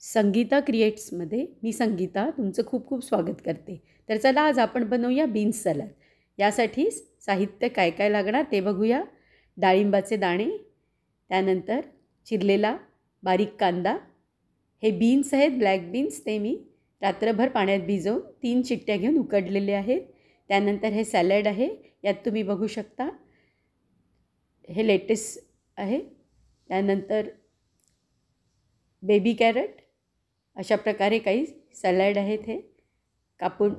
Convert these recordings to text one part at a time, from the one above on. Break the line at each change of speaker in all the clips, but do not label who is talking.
संगीता क्रिएट्समध्ये मी संगीता तुमचं खूप खूप स्वागत करते. तर चला आज आपण बनवूया बीन्स सलाद. यासाठी साहित्य काय काय लागणार ते बघूया. डाळिंबाचे दाणे, त्यानंतर चिरलेला बारीक कांदा, हे बीन्स आहेत ब्लॅक बीन्स, ते मी रात्रभर पाण्यात भिजवून 3 शिट्ट्या घेऊन उकडलेले आहेत. त्यानंतर हे सॅलड आहे, यात तुम्ही बघू शकता हे लेटेस आहे. त्यानंतर बेबी कॅरट, अशा प्रकारे काही सॅलड आहेत. हे कापून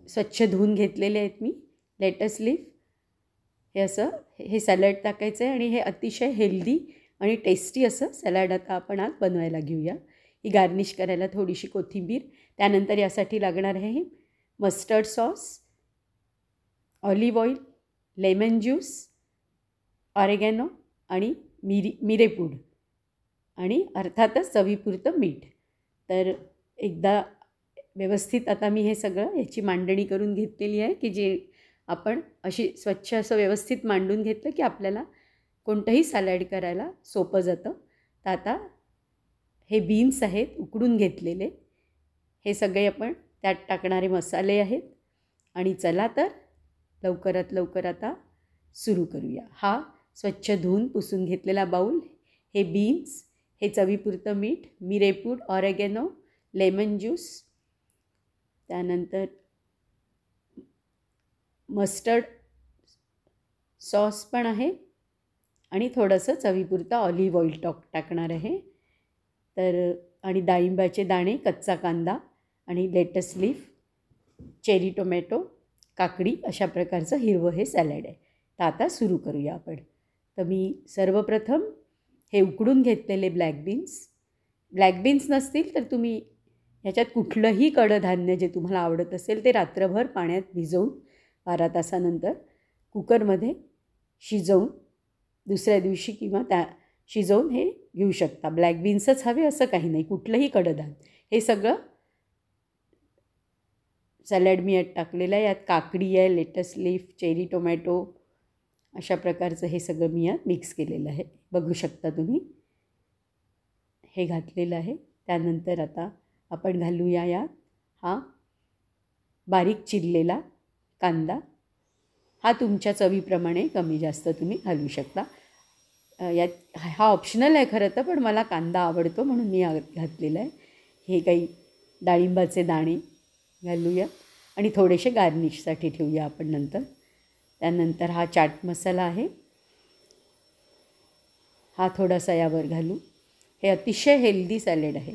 स्वच्छ धुवून घेतलेले आहेत मी. लेटस लीफ, हे असं हे सॅलड टाकायचं आहे आणि हे अतिशय हेल्दी आणि टेस्टी असं सॅलड आता आपण आज बनवायला घेऊया. ही गार्निश करायला थोडीशी कोथिंबीर. त्यानंतर यासाठी लागणार आहे mustard sauce, olive oil, lemon juice, oregano आणि मिरेपूड आणि अर्थातच चवीपुरतं मीठ. तर एकदा व्यवस्थित आता मी हे सगळं याची मांडणी करून घेतलेली आहे, की जे आपण अशी स्वच्छ असं व्यवस्थित मांडून घेतलं की आपल्याला कोणतंही सॅलड करायला सोपं जातं. तर आता हे बीन्स आहेत उकडून घेतलेले, हे सगळे आपण त्यात टाकणारे मसाले आहेत. आणि चला तर लवकरात लवकर आता सुरू करूया. हा स्वच्छ धुवून पुसून घेतलेला बाऊल, हे बीन्स, हे चवीपुरतं मीठ, मिरेपूड, ऑरेगॅनो, लेमन ज्यूस, त्यानंतर मस्टर्ड सॉस पण आहे आणि थोडंसं चवीपुरतं ऑलिव्ह ऑइल टाकणार आहे. तर आणि डाळिंबाचे दाणे, कच्चा कांदा आणि लेटस लीफ, चेरी टोमॅटो, काकडी, अशा प्रकारचं हिरवं हे सॅलड आहे. तर आता सुरू करूया आपण. तर मी सर्वप्रथम हे उकडून घेतलेले ब्लॅक बीन्स नसतील तर तुम्ही ह्याच्यात कुठलंही कडधान्य जे तुम्हाला आवडत असेल ते रात्रभर पाण्यात भिजवून 12 तासानंतर कुकरमध्ये शिजवून दुसऱ्या दिवशी किंवा शिजवून हे घेऊ शकता. ब्लॅक बीन्सच हवे असं काही नाही, कुठलंही कडधान्य. हे सगळं सॅलड मी यात टाकलेलं आहे. यात काकडी आहे, लेटस लीफ, चेरी टोमॅटो, अशा प्रकारचं हे सगळं मी यात मिक्स केलेलं आहे. बघू शकता तुम्ही, हे घातलेलं आहे. त्यानंतर आता आपण घालूया यात हा बारीक चिरलेला कांदा. हा तुमच्या चवीप्रमाणे कमी जास्त तुम्ही घालू शकता. यात हा ऑप्शनल आहे खरं तर, पण मला कांदा आवडतो म्हणून मी घातलेला आहे. हे काही डाळिंबाचे दाणे घालूया आणि थोडेसे गार्निशसाठी ठेवूया आपण नंतर. त्यानंतर हा चाट मसाला आहे, हा थोडासा यावर घालू. हे अतिशय हेल्दी सॅलड आहे.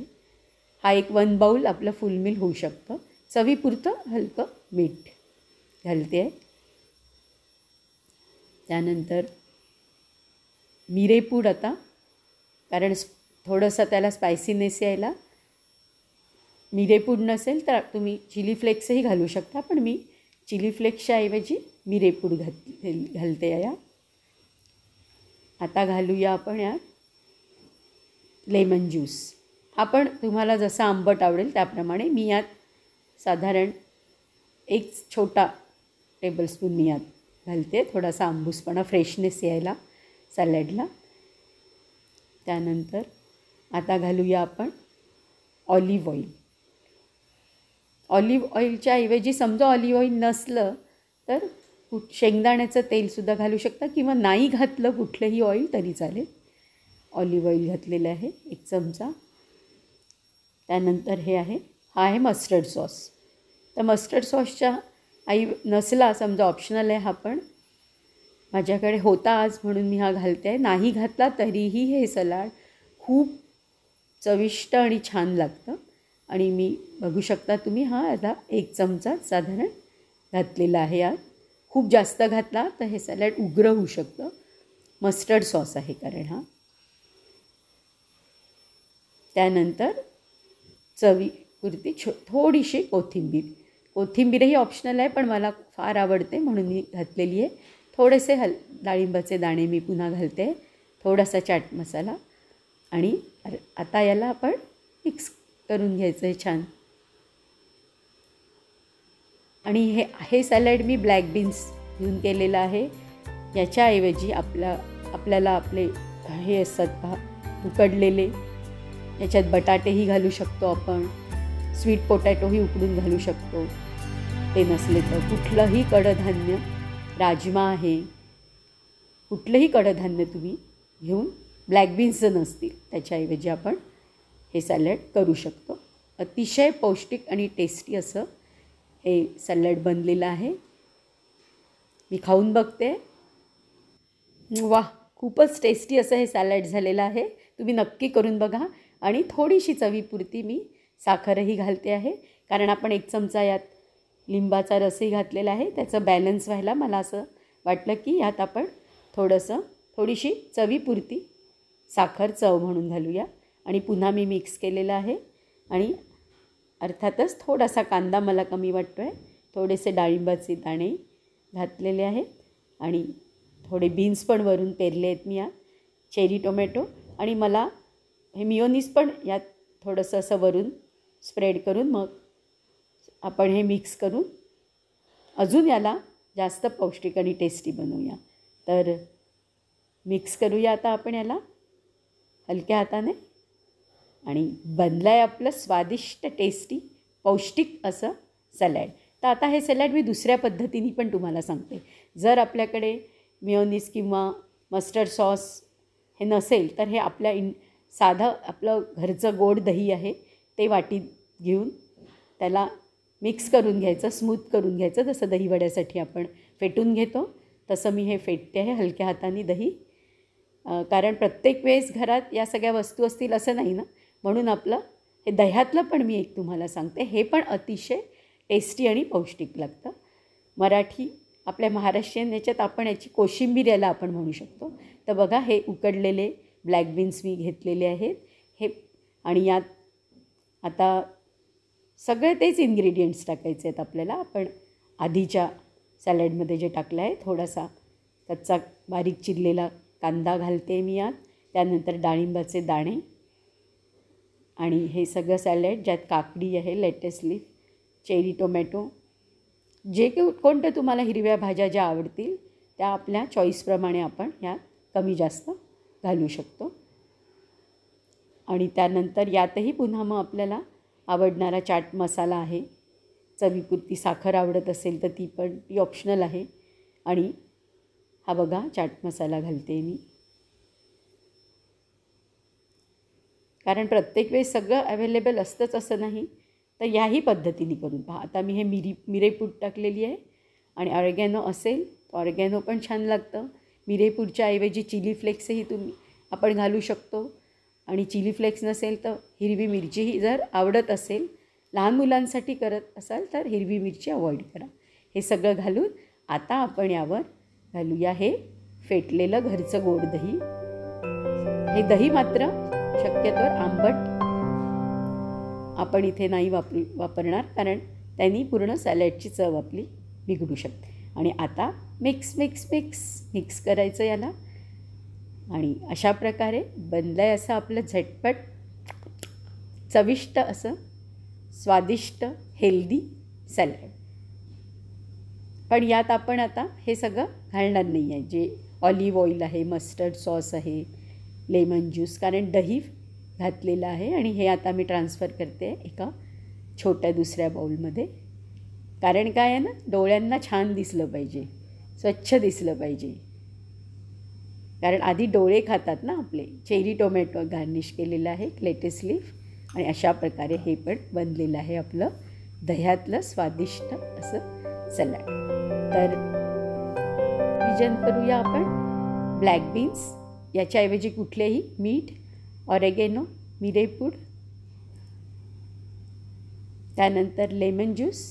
हा एक 1 बाऊल आपलं फुल मील होऊ शकतं. चवीपुरतं हलकं मीठ घालते आहे. त्यानंतर मिरेपूड, आता कारण थोडंसं त्याला स्पायसीनेस यायला मिरेपूड नसेल तर तुम्ही चिली फ्लेक्सही घालू शकता, पण मी चिली फ्लेक्सच्या ऐवजी मिरेपूड घालते या. आता घालूया आपण यात लेमन ज्यूस. आपण तुम्हाला जसं आंबट आवडेल त्याप्रमाणे. मी यात साधारण 1 छोटा टेबलस्पून मी यात घालते, थोडासा आंबूसपणा, फ्रेशनेस यायला सॅलडला. त्यानंतर आता घालूया आपण ऑलिव्ह ऑइल. ऑलिव्ह ऑइलच्या ऐवजी समजा ऑलिव्ह ऑइल नसलं तर शेंगदाण्याचं तेलसुद्धा घालू शकता किंवा नाही घातलं कुठलंही ऑइल तरी चालेल. ऑलिव्ह ऑइल घातलेलं आहे 1 चमचा. त्यानंतर हा आहे मस्टर्ड सॉस. तर मस्टर्ड सॉसच्या नसला समजा ऑप्शनल आहे हा, पण माझ्याकडे होता आज म्हणून मी हा घालते आहे. नाही घातला तरीही हे सलाड खूप चविष्ट आणि छान लागतं. आणि मी बघू शकता तुम्ही, हा आता 1 चमचा साधारण घातलेला आहे यात. खूप जास्त घातला तर हे सॅलड उग्र होऊ शकतं. मस्टर्ड सॉस आहे कारण हा. त्यानंतर चवीपुरती थोडीशी कोथिंबीरही ऑप्शनल आहे, पण मला फार आवडते म्हणून मी घातलेली आहे. थोडेसे डाळिंबाचे दाणे मी पुन्हा घालते, थोडासा चाट मसाला. आणि आता याला आपण मिक्स करून घ्यायचं आहे छान. आणि हे सॅलड मी ब्लॅक बीन्स घेऊन केलेलं आहे. याच्याऐवजी आपल्याला आपले हे असतात पहा उकडलेले याच्यात बटाटेही घालू शकतो आपण, स्वीट पोटॅटोही उकडून घालू शकतो. ते नसले तर कुठलंही कडधान्य, राजमा आहे, कुठलंही कडधान्य तुम्ही घेऊन, ब्लॅक बीन्स जर नसतील त्याच्याऐवजी आपण हे सॅलड करू शकतो. अतिशय पौष्टिक आणि टेस्टी असं हे सॅलड बनलेलं आहे. मी खाऊन बघते. वाह, खूपच टेस्टी असं हे सॅलड झालेलं आहे. तुम्ही नक्की करून बघा. आणि थोडीशी चवीपुरती मी साखरही घालते आहे, कारण आपण 1 चमचा यात लिंबाचा रसही घातलेला आहे. त्याचं बॅलन्स व्हायला मला असं वाटलं की यात आपण थोडीशी चवीपुरती साखर चव म्हणून घालूया. आणि पुन्हा मी मिक्स केलेलं आहे. आणि अर्थातच थोडासा कांदा मला कमी वाटतो आहे. थोडेसे डाळिंबाचे दाणे घातलेले आहेत आणि थोडे बीन्स पण वरून पेरले आहेत मी यात, चेरी टोमॅटो. आणि मला हे मियोनीज पण यात थोडंसं असं वरून स्प्रेड करून मग आपण हे मिक्स करून अजून याला जास्त पौष्टिक आणि टेस्टी बनवूया. तर मिक्स करूया आता आपण याला हलक्या हाताने. आणि बनलं आहे आपलं स्वादिष्ट, टेस्टी, पौष्टिक असं सॅलड. तर आता हे सॅलड मी दुसऱ्या पद्धतीने पण तुम्हाला सांगते. जर आपल्याकडे मियोनीज किंवा मस्टर्ड सॉस हे नसेल तर हे साधं आपलं घरचं गोड दही आहे ते वाटीत घेऊन त्याला मिक्स करून घ्यायचं, स्मूथ करून घ्यायचं. जसं दहीवड्यासाठी आपण फेटून घेतो तसं मी हे फेटते आहे हलक्या हाताने दही. कारण प्रत्येक वेळेस घरात या सगळ्या वस्तू असतील असं नाही ना, म्हणून आपलं हे दह्यातलं पण मी एक तुम्हाला सांगते. हे पण अतिशय टेस्टी आणि पौष्टिक लागतं. मराठी आपल्या महाराष्ट्रीयन याच्यात आपण याची कोशिंबीर याला आपण म्हणू शकतो. तर बघा, हे उकडलेले ब्लॅक बीन्स मी घेतलेले आहेत हे. आणि यात आता सगळे तेच इन्ग्रेडियंट्स टाकायचे आहेत आपल्याला. आपण आधीच्या सॅलडमध्ये जे टाकलं आहे, थोडासा कच्चा बारीक चिरलेला कांदा घालते मी यात, त्यानंतर डाळिंबाचे दाणे आणि हे सगळं सॅलड ज्यात काकडी आहे, लेटेस लीफ, चेरी टोमॅटो, जे कोणत्या तुम्हाला हिरव्या भाज्या ज्या आवडतील त्या आपल्या चॉईसप्रमाणे आपण यात कमी जास्त घालू शकतो. आणि त्यानंतर यातही पुन्हा मग आपल्याला आवडणारा चाट मसाला आहे. चवीपुरती साखर आवडत असेल तर ती ऑप्शनल आहे. आणि हा बघा चाट मसाला घालते मी, कारण प्रत्येक वेळेस सगळं अवेलेबल असतंच असं नाही. तर याही पद्धतीने करून पहा. आता मी हे मिरेपूड टाकलेली आहे. आणि ऑर्गॅनो असेल तर ऑर्गॅनो पण छान लागतं. मिरेपूडच्या ऐवजी चिली फ्लेक्सही आपण घालू शकतो. आणि चिली फ्लेक्स नसेल तर हिरवी मिरचीही जर आवडत असेल, लहान मुलांसाठी करत असाल तर हिरवी मिरची अवॉइड करा. हे सगळं घालून आता आपण यावर घालूया हे फेटलेलं घरचं गोड दही. हे दही मात्र शक्यतोवर आंबट आपण इथे नाही वापरणार, कारण त्यांनी पूर्ण सॅलडची चव आपली बिघडू शकते. आणि आता मिक्स करायचं याला. आणि अशा प्रकारे बनलं आहे असं आपलं झटपट, चविष्ट असं स्वादिष्ट हेल्दी सॅलड. पण यात आपण आता हे सगळं घालणार नाही आहे, जे ऑलिव्ह ऑइल आहे, मस्टर्ड सॉस आहे, लेमन ज्यूस, कारण दही घातलेलं आहे. आणि हे आता मी ट्रान्सफर करते एका छोट्या दुसऱ्या बाउलमध्ये. कारण काय आहे ना, डोळ्यांना छान दिसलं पाहिजे, स्वच्छ दिसलं पाहिजे. कारण आधी डोळे खातात ना आपले. चेरी टोमॅटो गार्निश केलेलं आहे, लेटेस लीफ. आणि अशा प्रकारे हे पण बनलेलं आहे आपलं दह्यातलं स्वादिष्ट असं सॅलड. तर विजन करूया आपण. ब्लॅक बीन्स याच्याऐवजी कुठलेही मीठ, ऑरेगेनो, मिरेपूड, त्यानंतर लेमन ज्यूस.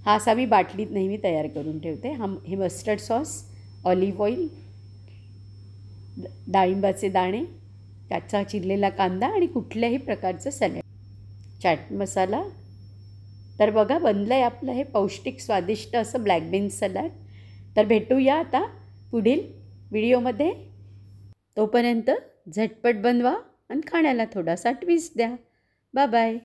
हा असा मी बाटलीत नेहमी तयार करून ठेवते. हे मस्टर्ड सॉस, ऑलिव्ह ऑइल, डाळिंबाचे दाणे, कच्चा चिरलेला कांदा आणि कुठल्याही प्रकारचं सॅलड, चाट मसाला. तर बघा, बनलं आहे आपलं हे पौष्टिक स्वादिष्ट असं ब्लॅक बीन्स सॅलड. तर भेटूया आता पुढील व्हिडिओमध्ये. तोपर्यंत झटपट बनवा आणि खाण्याला थोडासा ट्विस्ट द्या. Bye bye.